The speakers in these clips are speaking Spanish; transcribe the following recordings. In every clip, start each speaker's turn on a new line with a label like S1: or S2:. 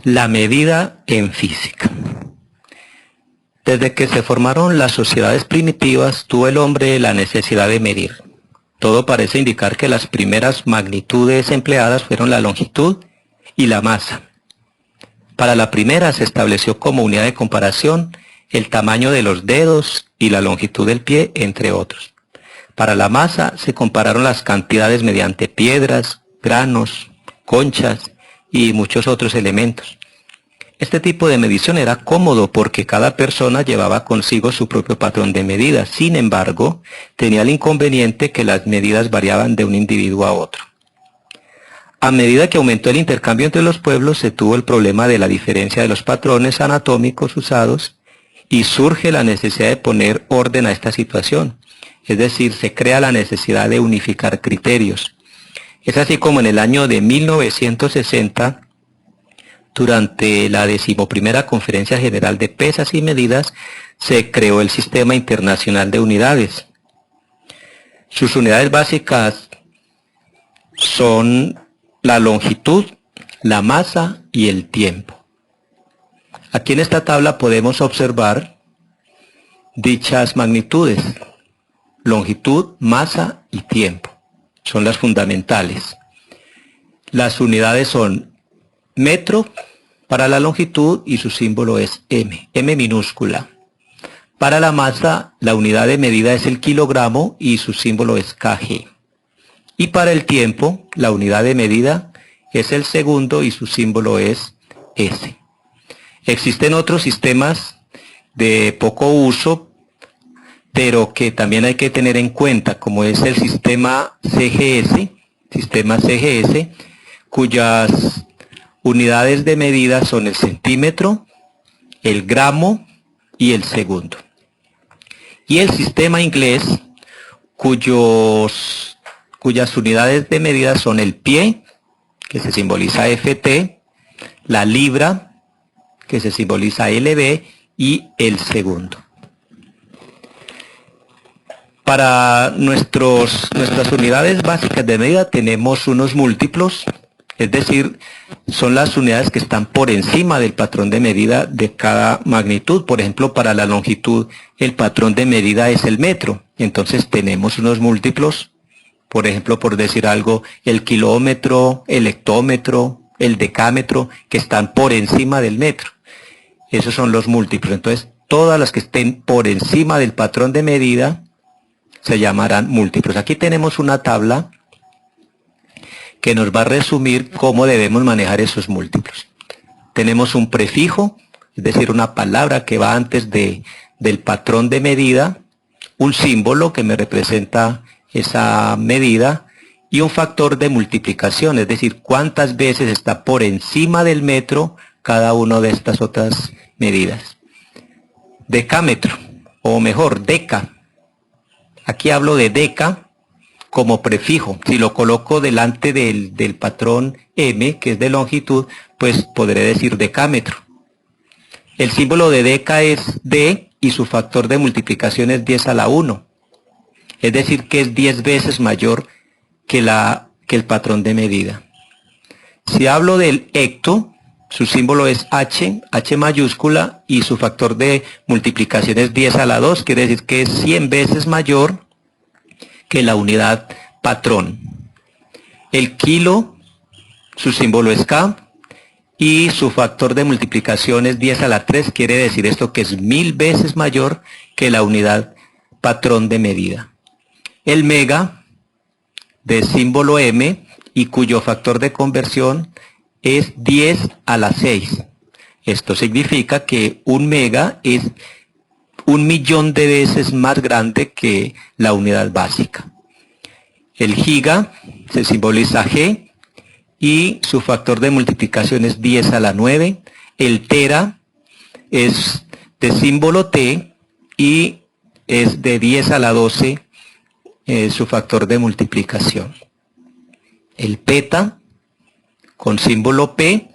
S1: La medida en física. Desde que se formaron las sociedades primitivas, tuvo el hombre la necesidad de medir. Todo parece indicar que las primeras magnitudes empleadas fueron la longitud y la masa. Para la primera se estableció como unidad de comparación el tamaño de los dedos y la longitud del pie, entre otros. Para la masa se compararon las cantidades mediante piedras, granos, conchas y muchos otros elementos. Este tipo de medición era cómodo porque cada persona llevaba consigo su propio patrón de medida. Sin embargo, tenía el inconveniente que las medidas variaban de un individuo a otro. A medida que aumentó el intercambio entre los pueblos, se tuvo el problema de la diferencia de los patrones anatómicos usados y surge la necesidad de poner orden a esta situación. Es decir, se crea la necesidad de unificar criterios. Es así como en el año de 1960, durante la 11ª Conferencia General de Pesas y Medidas, se creó el Sistema Internacional de Unidades. Sus unidades básicas son la longitud, la masa y el tiempo. Aquí en esta tabla podemos observar dichas magnitudes: longitud, masa y tiempo. Son las fundamentales. Las unidades son metro para la longitud y su símbolo es M, M minúscula. Para la masa, la unidad de medida es el kilogramo y su símbolo es kg. Y para el tiempo, la unidad de medida es el segundo y su símbolo es S. Existen otros sistemas de poco uso, pero que también hay que tener en cuenta, como es el sistema CGS, cuyas unidades de medida son el centímetro, el gramo y el segundo. Y el sistema inglés, cuyas unidades de medida son el pie, que se simboliza FT, la libra, que se simboliza LB, y el segundo. Para nuestras unidades básicas de medida tenemos unos múltiplos, es decir, son las unidades que están por encima del patrón de medida de cada magnitud. Por ejemplo, para la longitud, el patrón de medida es el metro. Entonces tenemos unos múltiplos, por ejemplo, por decir algo, el kilómetro, el hectómetro, el decámetro, que están por encima del metro. Esos son los múltiplos. Entonces, todas las que estén por encima del patrón de medida se llamarán múltiplos. Aquí tenemos una tabla que nos va a resumir cómo debemos manejar esos múltiplos. Tenemos un prefijo, es decir, una palabra que va antes del patrón de medida, un símbolo que me representa esa medida y un factor de multiplicación, es decir, cuántas veces está por encima del metro cada una de estas otras medidas. Decámetro, o mejor, deca. Aquí hablo de deca como prefijo. Si lo coloco delante del patrón M, que es de longitud, pues podré decir decámetro. El símbolo de deca es D y su factor de multiplicación es 10 a la 1. Es decir, que es 10 veces mayor que el patrón de medida. Si hablo del hecto, su símbolo es H, H mayúscula, y su factor de multiplicación es 10 a la 2, quiere decir que es 100 veces mayor que la unidad patrón. El kilo, su símbolo es K, y su factor de multiplicación es 10 a la 3, quiere decir esto que es 1000 veces mayor que la unidad patrón de medida. El mega, de símbolo M, y cuyo factor de conversión es 10 a la 6. Esto significa que un mega es 1.000.000 de veces más grande que la unidad básica. El giga se simboliza G y su factor de multiplicación es 10 a la 9. El tera es de símbolo T y es de 10 a la 12 su factor de multiplicación. El peta con símbolo P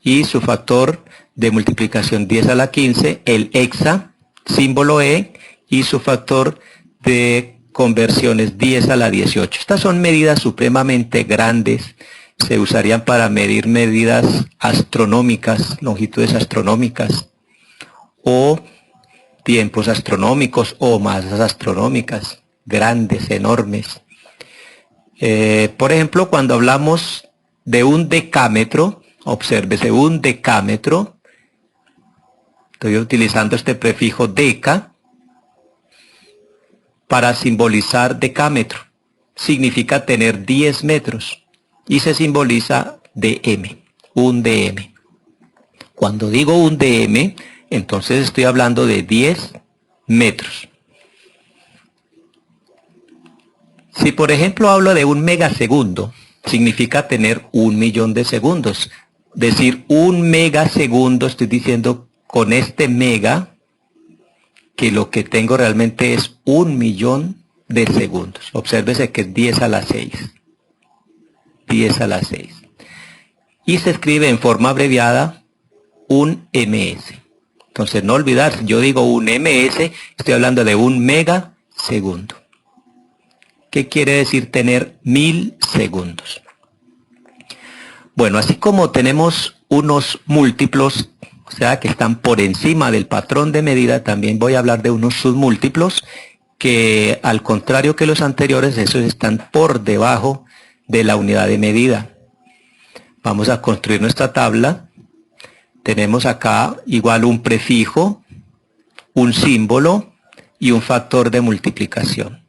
S1: y su factor de multiplicación 10 a la 15. El hexa, símbolo E, y su factor de conversión es 10 a la 18. Estas son medidas supremamente grandes, se usarían para medir medidas astronómicas, longitudes astronómicas, o tiempos astronómicos o masas astronómicas, grandes, enormes. Por ejemplo, cuando hablamos de un decámetro, obsérvese, un decámetro, estoy utilizando este prefijo deca para simbolizar decámetro. Significa tener 10 metros y se simboliza dm, un dm. Cuando digo un dm, entonces estoy hablando de 10 metros. Si por ejemplo hablo de un megasegundo, significa tener 1.000.000 de segundos. Decir un megasegundo, estoy diciendo con este mega que lo que tengo realmente es 1.000.000 de segundos. Obsérvese que es 10 a la 6. 10 a la 6. Y se escribe en forma abreviada un ms. Entonces no olvidar, si yo digo un ms, estoy hablando de un megasegundo. ¿Qué quiere decir tener 1.000 segundos? Bueno, así como tenemos unos múltiplos, o sea, que están por encima del patrón de medida, también voy a hablar de unos submúltiplos que, al contrario que los anteriores, esos están por debajo de la unidad de medida. Vamos a construir nuestra tabla. Tenemos acá igual un prefijo, un símbolo y un factor de multiplicación.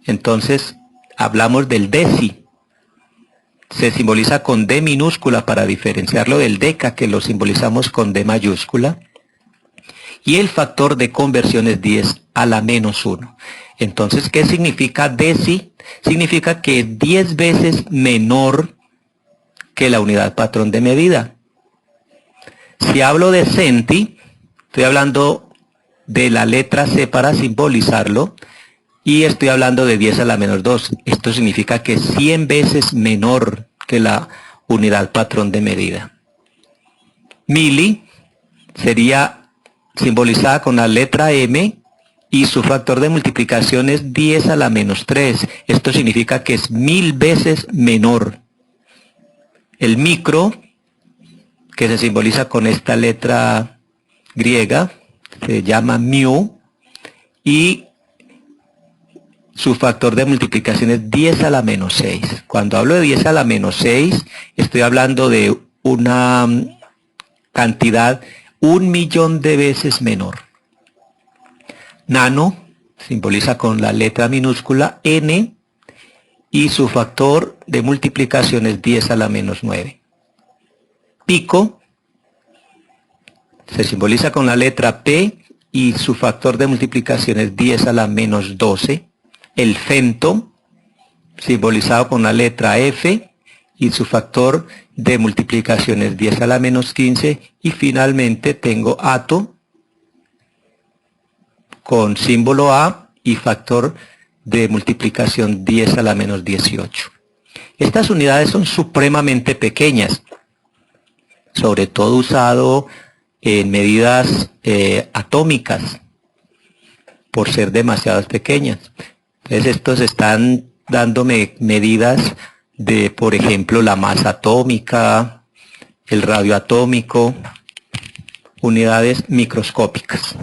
S1: Entonces, hablamos del deci. Se simboliza con D minúscula para diferenciarlo del deca, que lo simbolizamos con D mayúscula. Y el factor de conversión es 10 a la menos 1. Entonces, ¿qué significa deci? Significa que es 10 veces menor que la unidad patrón de medida. Si hablo de centi, estoy hablando de la letra C para simbolizarlo. Y estoy hablando de 10 a la menos 2. Esto significa que es 100 veces menor que la unidad patrón de medida. Mili sería simbolizada con la letra M y su factor de multiplicación es 10 a la menos 3. Esto significa que es 1000 veces menor. El micro, que se simboliza con esta letra griega, se llama mu y su factor de multiplicación es 10 a la menos 6. Cuando hablo de 10 a la menos 6, estoy hablando de una cantidad 1.000.000 de veces menor. Nano simboliza con la letra minúscula n y su factor de multiplicación es 10 a la menos 9. Pico se simboliza con la letra p y su factor de multiplicación es 10 a la menos 12. El femto, simbolizado con la letra F, y su factor de multiplicación es 10 a la menos 15. Y finalmente tengo ato, con símbolo A y factor de multiplicación 10 a la menos 18. Estas unidades son supremamente pequeñas, sobre todo usado en medidas atómicas, por ser demasiado pequeñas. Entonces estos están dándome medidas de, por ejemplo, la masa atómica, el radio atómico, unidades microscópicas.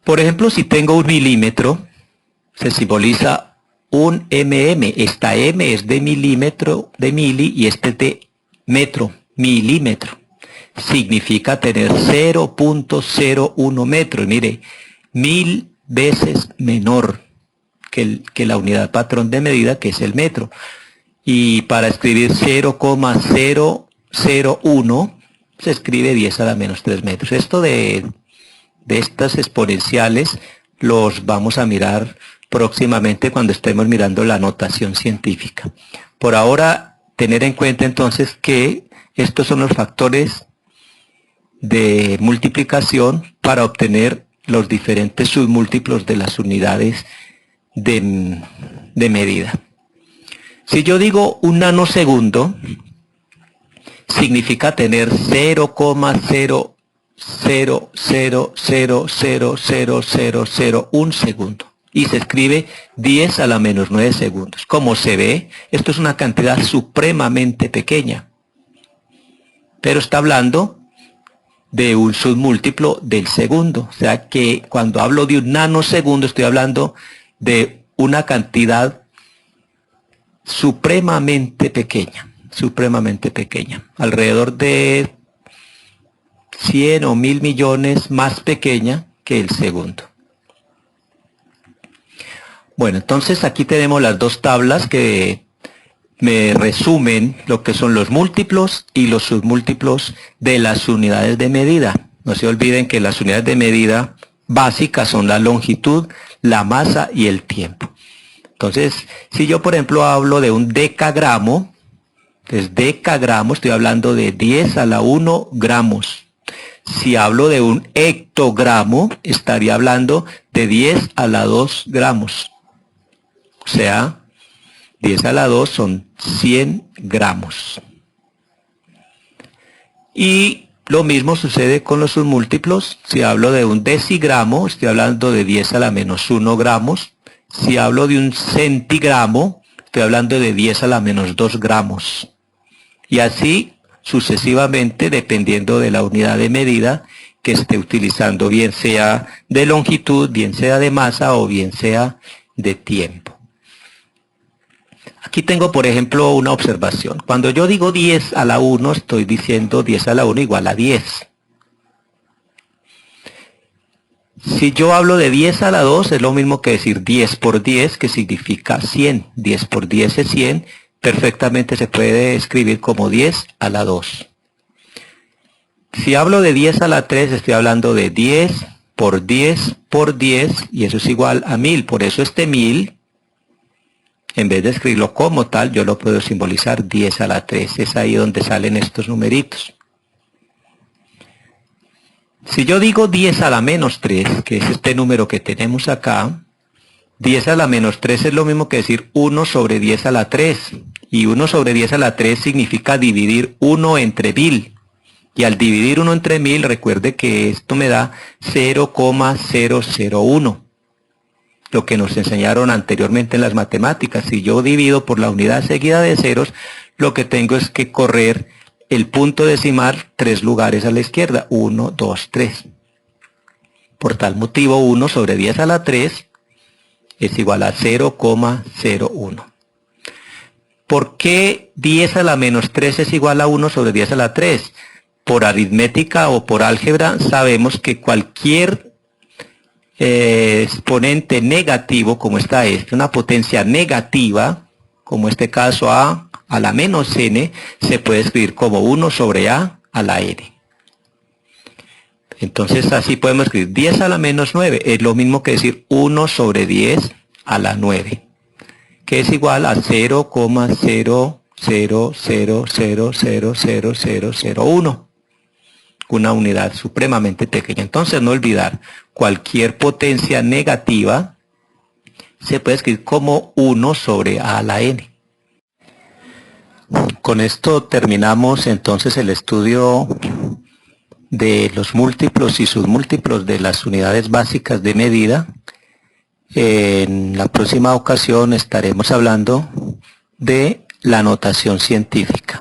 S1: Por ejemplo, si tengo un milímetro, se simboliza un mm. Esta m es de milímetro, de mili, y este es de metro, milímetro. Significa tener 0.01 metros. Mire, 1000 veces menor que la unidad patrón de medida, que es el metro. Y para escribir 0,001 se escribe 10 a la menos 3 metros. Esto de estas exponenciales los vamos a mirar próximamente cuando estemos mirando la notación científica. Por ahora, tener en cuenta entonces que estos son los factores de multiplicación para obtener los diferentes submúltiplos de las unidades de medida. Si yo digo un nanosegundo, significa tener 0,000000001 segundo. y se escribe 10 a la menos 9 segundos. Como se ve, esto es una cantidad supremamente pequeña, pero está hablando de un submúltiplo del segundo. O sea que cuando hablo de un nanosegundo estoy hablando de una cantidad supremamente pequeña, alrededor de 100 o 1000 millones más pequeña que el segundo. Bueno, entonces aquí tenemos las dos tablas que me resumen lo que son los múltiplos y los submúltiplos de las unidades de medida. No se olviden que las unidades de medida básicas son la longitud, la masa y el tiempo. Entonces, si yo por ejemplo hablo de un decagramo, entonces decagramo estoy hablando de 10 a la 1 gramos. Si hablo de un hectogramo, estaría hablando de 10 a la 2 gramos. O sea, 10 a la 2 son 100 gramos. Y lo mismo sucede con los submúltiplos. Si hablo de un decigramo, estoy hablando de 10 a la menos 1 gramos. Si hablo de un centigramo, estoy hablando de 10 a la menos 2 gramos. Y así sucesivamente, dependiendo de la unidad de medida que esté utilizando, bien sea de longitud, bien sea de masa o bien sea de tiempo. Aquí tengo, por ejemplo, una observación. Cuando yo digo 10 a la 1, estoy diciendo 10 a la 1 igual a 10. Si yo hablo de 10 a la 2, es lo mismo que decir 10 por 10, que significa 100. 10 por 10 es 100. Perfectamente se puede escribir como 10 a la 2. Si hablo de 10 a la 3, estoy hablando de 10 por 10 por 10, y eso es igual a 1000. Por eso este 1000, en vez de escribirlo como tal, yo lo puedo simbolizar 10 a la 3. Es ahí donde salen estos numeritos. Si yo digo 10 a la menos 3, que es este número que tenemos acá, 10 a la menos 3 es lo mismo que decir 1 sobre 10 a la 3. Y 1 sobre 10 a la 3 significa dividir 1 entre 1000. Y al dividir 1 entre 1000, recuerde que esto me da 0,001. Lo que nos enseñaron anteriormente en las matemáticas. Si yo divido por la unidad seguida de ceros, lo que tengo es que correr el punto decimal 3 lugares a la izquierda. 1, 2, 3. Por tal motivo, 1 sobre 10 a la 3 es igual a 0,01. ¿Por qué 10 a la menos 3 es igual a 1 sobre 10 a la 3? Por aritmética o por álgebra sabemos que cualquier exponente negativo, como está una potencia negativa, como este caso a la menos n, se puede escribir como 1 sobre a la n. Entonces así podemos escribir 10 a la menos 9, es lo mismo que decir 1 sobre 10 a la 9, que es igual a 0,000000001. Una unidad supremamente pequeña. Entonces no olvidar, cualquier potencia negativa se puede escribir como 1 sobre a la n. Con esto terminamos entonces el estudio de los múltiplos y submúltiplos de las unidades básicas de medida. En la próxima ocasión estaremos hablando de la notación científica.